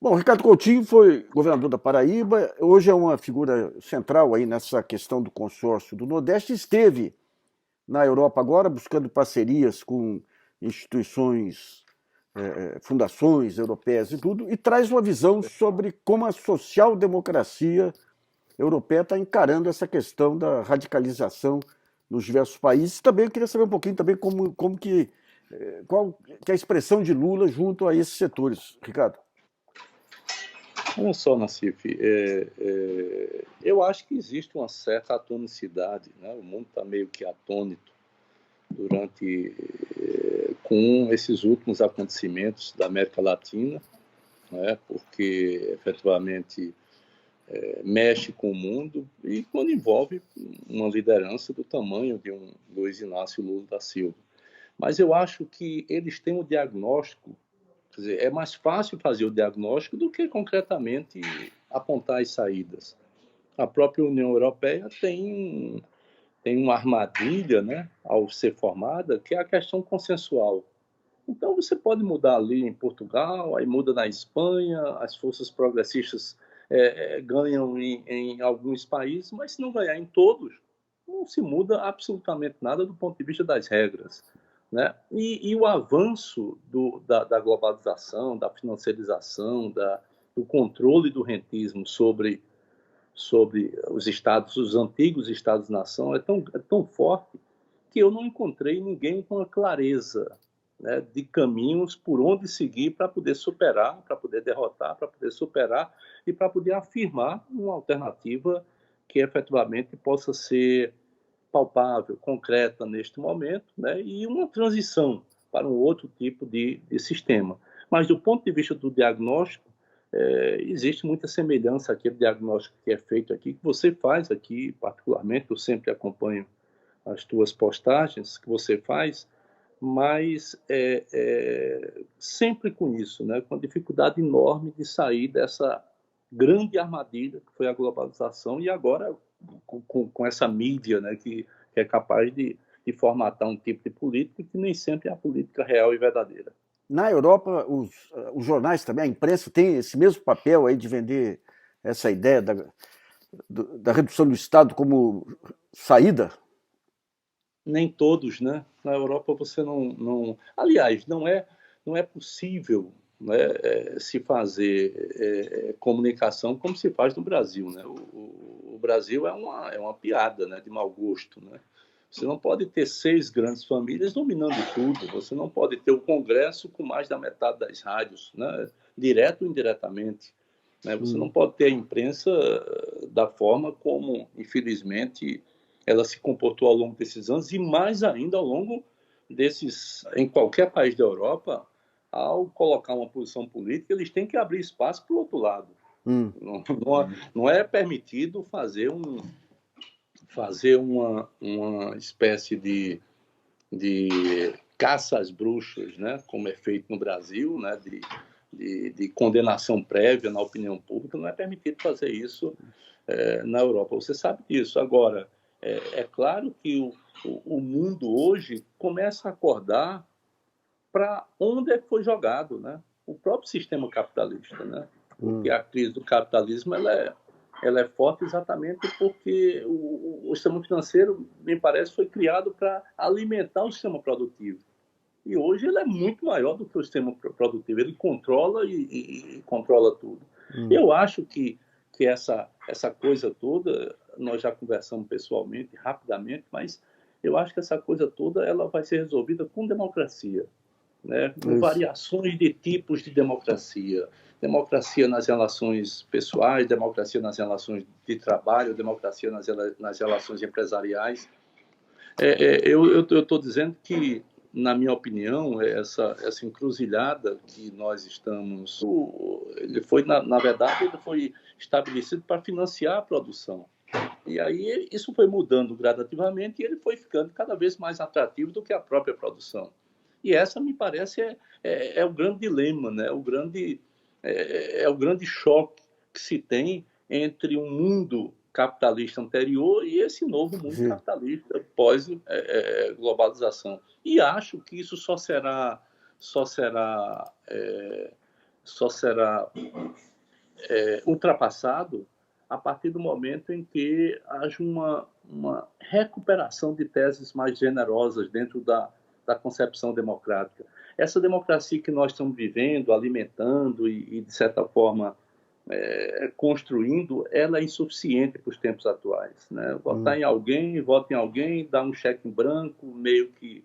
Bom, Ricardo Coutinho foi governador da Paraíba, hoje é uma figura central aí nessa questão do consórcio do Nordeste, esteve na Europa agora buscando parcerias com instituições, fundações europeias e tudo, e traz uma visão sobre como a social-democracia europeia está encarando essa questão da radicalização nos diversos países. Também eu queria saber um pouquinho também como que, qual que é a expressão de Lula junto a esses setores, Ricardo. Olha só, Nassif, eu acho que existe uma certa atonicidade, né? O mundo está meio que atônito com esses últimos acontecimentos da América Latina, né? Porque efetivamente mexe com o mundo e quando envolve uma liderança do tamanho de um Luiz Inácio Lula da Silva. Mas eu acho que eles têm um diagnóstico. Quer dizer, é mais fácil fazer o diagnóstico do que concretamente apontar as saídas. A própria União Europeia tem uma armadilha, né, ao ser formada, que é a questão consensual. Então, você pode mudar ali em Portugal, aí muda na Espanha, as forças progressistas ganham em alguns países, mas se não ganhar em todos, não se muda absolutamente nada do ponto de vista das regras. Né? E o avanço da globalização, da financiarização, do controle do rentismo sobre os estados, os antigos estados-nação, é tão forte que eu não encontrei ninguém com a clareza, né, de caminhos por onde seguir para poder superar, para poder derrotar, para poder superar e para poder afirmar uma alternativa que efetivamente possa ser palpável, concreta neste momento, né, e uma transição para um outro tipo de sistema. Mas do ponto de vista do diagnóstico, existe muita semelhança àquele diagnóstico que é feito aqui, que você faz aqui, particularmente, eu sempre acompanho as tuas postagens que você faz, mas sempre com isso, né, com a dificuldade enorme de sair dessa grande armadilha que foi a globalização e agora com essa mídia, né, que é capaz de formatar um tipo de política que nem sempre é a política real e verdadeira. Na Europa, os jornais também, a imprensa tem esse mesmo papel aí de vender essa ideia da redução do Estado como saída? Nem todos, né? Na Europa você não... Aliás, não é possível, né, se fazer comunicação como se faz no Brasil, né? O Brasil é uma piada, né, de mau gosto, né? Você não pode ter 6 grandes famílias dominando tudo. Você não pode ter o Congresso com mais da metade das rádios, né? Direto ou indiretamente. Né? Você não pode ter a imprensa da forma como, infelizmente, ela se comportou ao longo desses anos e mais ainda ao longo em qualquer país da Europa, ao colocar uma posição política, eles têm que abrir espaço para o outro lado. Não é permitido fazer uma espécie de caça às bruxas, né, como é feito no Brasil, né, de condenação prévia na opinião pública, não é permitido fazer isso na Europa. Você sabe disso. Agora, é claro que o mundo hoje começa a acordar para onde é que foi jogado, né? O próprio sistema capitalista, né? Porque a crise do capitalismo ela é forte exatamente porque o sistema financeiro, me parece, foi criado para alimentar o sistema produtivo. E hoje ele é muito maior do que o sistema produtivo. Ele controla e controla tudo. Eu acho que essa coisa toda, nós já conversamos pessoalmente, rapidamente, mas eu acho que essa coisa toda ela vai ser resolvida com democracia, né? Com variações de tipos de democracia. Democracia nas relações pessoais, democracia nas relações de trabalho, democracia nas relações empresariais. Eu estou dizendo que, na minha opinião, essa encruzilhada que nós estamos... Ele foi, na verdade, ele foi estabelecido para financiar a produção. E aí isso foi mudando gradativamente e ele foi ficando cada vez mais atrativo do que a própria produção. E essa, me parece, é o grande dilema, né? O grande choque que se tem entre um mundo capitalista anterior e esse novo mundo capitalista pós-globalização. E acho que isso só será só será ultrapassado a partir do momento em que haja uma recuperação de teses mais generosas dentro da concepção democrática. Essa democracia que nós estamos vivendo, alimentando e de certa forma, construindo, ela é insuficiente para os tempos atuais. Né? Votar em alguém, vota em alguém, dá um cheque em branco, meio que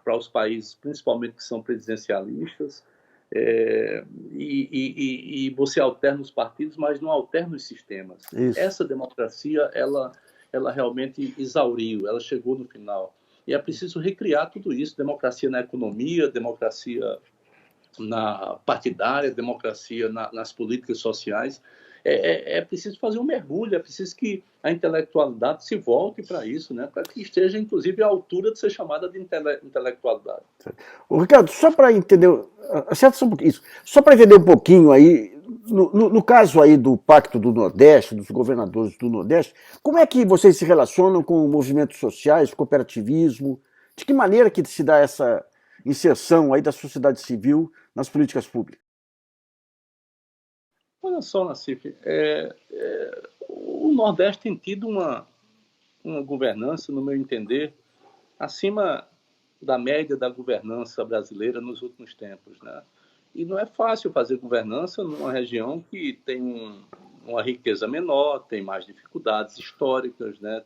para os países, principalmente que são presidencialistas, e você alterna os partidos, mas não alterna os sistemas. Isso. Essa democracia, ela realmente exauriu, ela chegou no final. E é preciso recriar tudo isso, democracia na economia, democracia na partidária, democracia nas políticas sociais. É preciso fazer um mergulho, é preciso que a intelectualidade se volte para isso, né? Para que esteja, inclusive, à altura de ser chamada de intelectualidade. Ô, Ricardo, só para entender, isso, só para entender um pouquinho aí, no caso aí do Pacto do Nordeste, dos governadores do Nordeste, como é que vocês se relacionam com movimentos sociais, cooperativismo? De que maneira que se dá essa inserção aí da sociedade civil nas políticas públicas? Olha só, Nassif, o Nordeste tem tido uma governança, no meu entender, acima da média da governança brasileira nos últimos tempos, né? E não é fácil fazer governança numa região que tem uma riqueza menor, tem mais dificuldades históricas, né?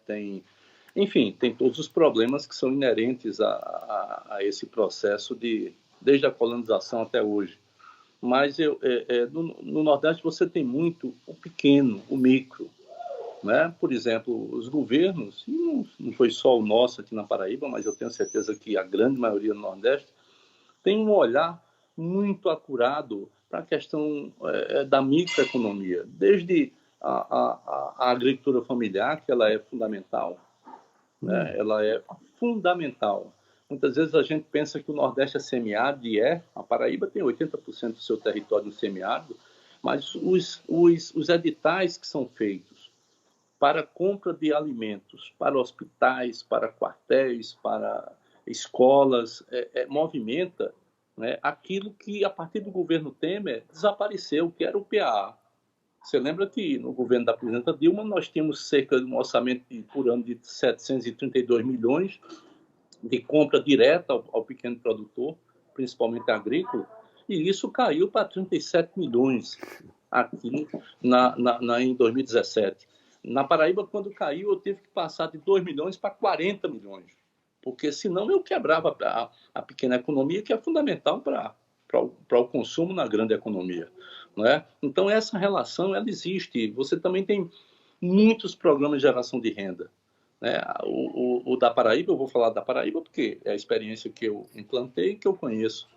Enfim, tem todos os problemas que são inerentes a esse processo desde a colonização até hoje. Mas no Nordeste você tem muito o pequeno, o micro. Né? Por exemplo, os governos, e não foi só o nosso aqui na Paraíba, mas eu tenho certeza que a grande maioria no Nordeste, tem um olhar muito acurado para a questão da microeconomia, desde a agricultura familiar, que ela é fundamental, né? Ela é fundamental. Muitas vezes a gente pensa que o Nordeste é semiárido, e a Paraíba tem 80% do seu território no semiárido, mas os editais que são feitos para compra de alimentos, para hospitais, para quartéis, para escolas, movimenta, né, aquilo que, a partir do governo Temer, desapareceu, que era o PAA. Você lembra que no governo da presidenta Dilma nós tínhamos cerca de um orçamento por ano de 732 milhões de compra direta ao pequeno produtor, principalmente agrícola, e isso caiu para 37 milhões aqui em 2017. Na Paraíba, quando caiu, eu tive que passar de 2 milhões para 40 milhões, porque senão eu quebrava a pequena economia, que é fundamental para o consumo na grande economia. Não é? Então, essa relação ela existe. Você também tem muitos programas de geração de renda. Né? O da Paraíba, eu vou falar da Paraíba porque é a experiência que eu implantei e que eu conheço.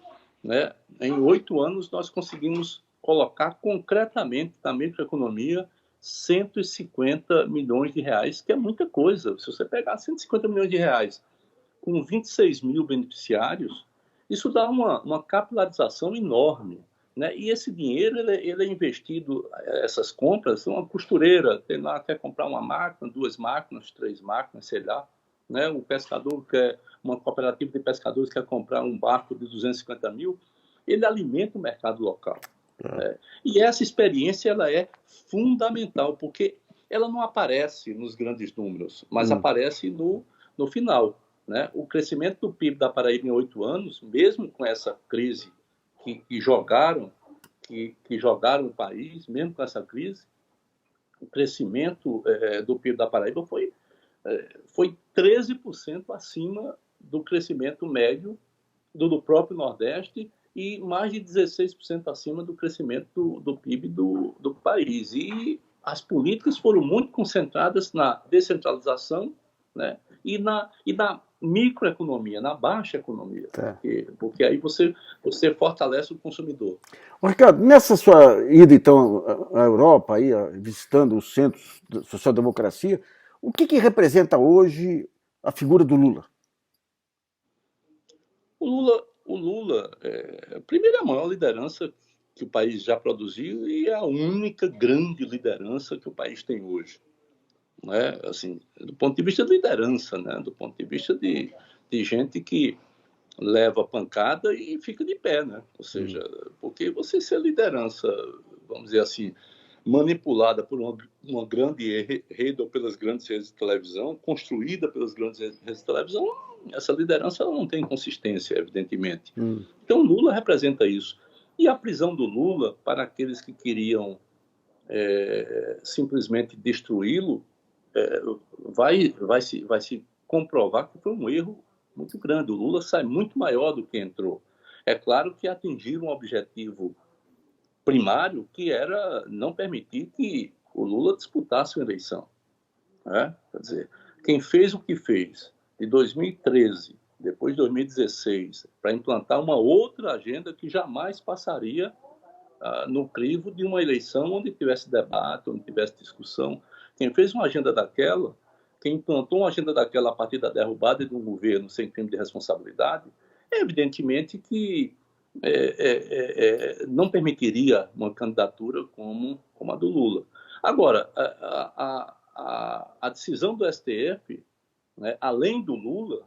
Né? Em 8 anos, nós conseguimos colocar concretamente na microeconomia 150 milhões de reais, que é muita coisa. Se você pegar 150 milhões de reais com 26 mil beneficiários, isso dá uma capilarização enorme. Né? E esse dinheiro ele é investido, essas compras, uma costureira tem lá, quer comprar uma máquina, 2 máquinas, 3 máquinas, sei lá. Né? O pescador uma cooperativa de pescadores quer comprar um barco de 250 mil, ele alimenta o mercado local. Né? E essa experiência ela é fundamental, porque ela não aparece nos grandes números, mas aparece no final. Né? O crescimento do PIB da Paraíba em 8 anos, mesmo com essa crise que jogaram o país, mesmo com essa crise, o crescimento do PIB da Paraíba foi 13% acima do crescimento médio do próprio Nordeste e mais de 16% acima do crescimento do PIB do país. E as políticas foram muito concentradas na descentralização, né, e na microeconomia, na baixa economia, porque aí você fortalece o consumidor. Ricardo, nessa sua ida então à Europa, aí, visitando os centros da social-democracia, o que representa hoje a figura do Lula? O Lula primeiro, é a maior liderança que o país já produziu e é a única grande liderança que o país tem hoje. Né? Assim, do ponto de vista de liderança, né? Do ponto de vista de gente que leva a pancada e fica de pé, né? Ou seja, porque você ser liderança, vamos dizer assim, manipulada por uma grande rede ou pelas grandes redes de televisão, construída pelas grandes redes de televisão, essa liderança ela não tem consistência, evidentemente. Então, Lula representa isso. E a prisão do Lula, para aqueles que queriam simplesmente destruí-lo, vai se comprovar que foi um erro muito grande. O Lula sai muito maior do que entrou. É claro que atingiram um objetivo primário, que era não permitir que o Lula disputasse uma eleição. Né? Quer dizer, quem fez o que fez de 2013, depois de 2016, para implantar uma outra agenda que jamais passaria no crivo de uma eleição onde tivesse debate, onde tivesse discussão. Quem fez uma agenda daquela, quem implantou uma agenda daquela a partir da derrubada de um governo sem crime de responsabilidade, evidentemente que não permitiria uma candidatura como a do Lula. Agora, a decisão do STF, né, além do Lula,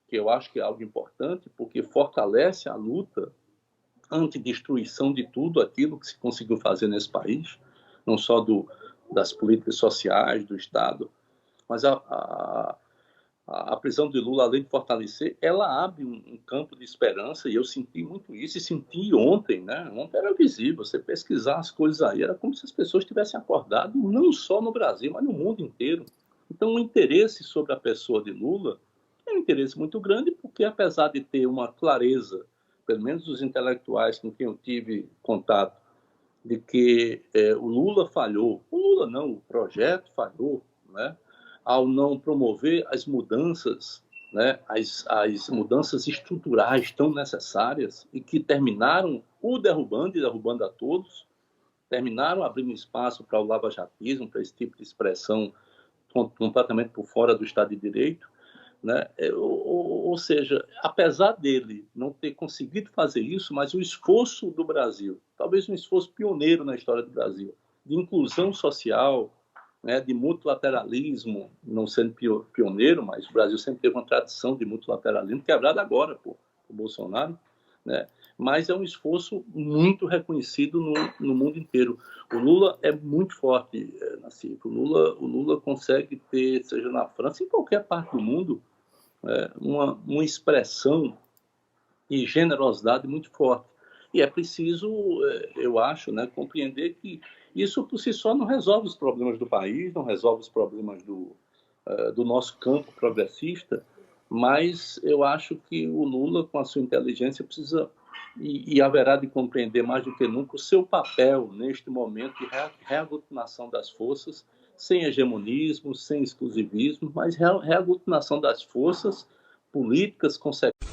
que eu acho que é algo importante, porque fortalece a luta antidestruição de tudo aquilo que se conseguiu fazer nesse país, não só das políticas sociais, do Estado, mas a prisão de Lula, além de fortalecer, ela abre um campo de esperança, e eu senti muito isso, e senti ontem, né? Ontem era visível, você pesquisar as coisas aí, era como se as pessoas tivessem acordado, não só no Brasil, mas no mundo inteiro. Então, o interesse sobre a pessoa de Lula é um interesse muito grande, porque apesar de ter uma clareza, pelo menos os intelectuais com quem eu tive contato, de que o Lula falhou, o Lula não, o projeto falhou, né? Ao não promover as mudanças, né? as mudanças estruturais tão necessárias e que terminaram o derrubando e derrubando a todos, terminaram abrindo espaço para o lavajatismo, para esse tipo de expressão completamente por fora do Estado de Direito, né? Ou seja, apesar dele não ter conseguido fazer isso, mas o esforço do Brasil, talvez um esforço pioneiro na história do Brasil, de inclusão social, né, de multilateralismo, não sendo pioneiro, mas o Brasil sempre teve uma tradição de multilateralismo, quebrada agora por Bolsonaro, né? Mas é um esforço muito reconhecido no mundo inteiro. O Lula é muito forte, Nassif. O Lula consegue ter, seja na França, em qualquer parte do mundo, uma expressão e generosidade muito forte. E é preciso, eu acho, né, compreender que isso por si só não resolve os problemas do país, não resolve os problemas do nosso campo progressista, mas eu acho que o Lula, com a sua inteligência, precisa e haverá de compreender mais do que nunca o seu papel neste momento de reaglutinação das forças, sem hegemonismo, sem exclusivismo, mas reaglutinação das forças políticas consequentes.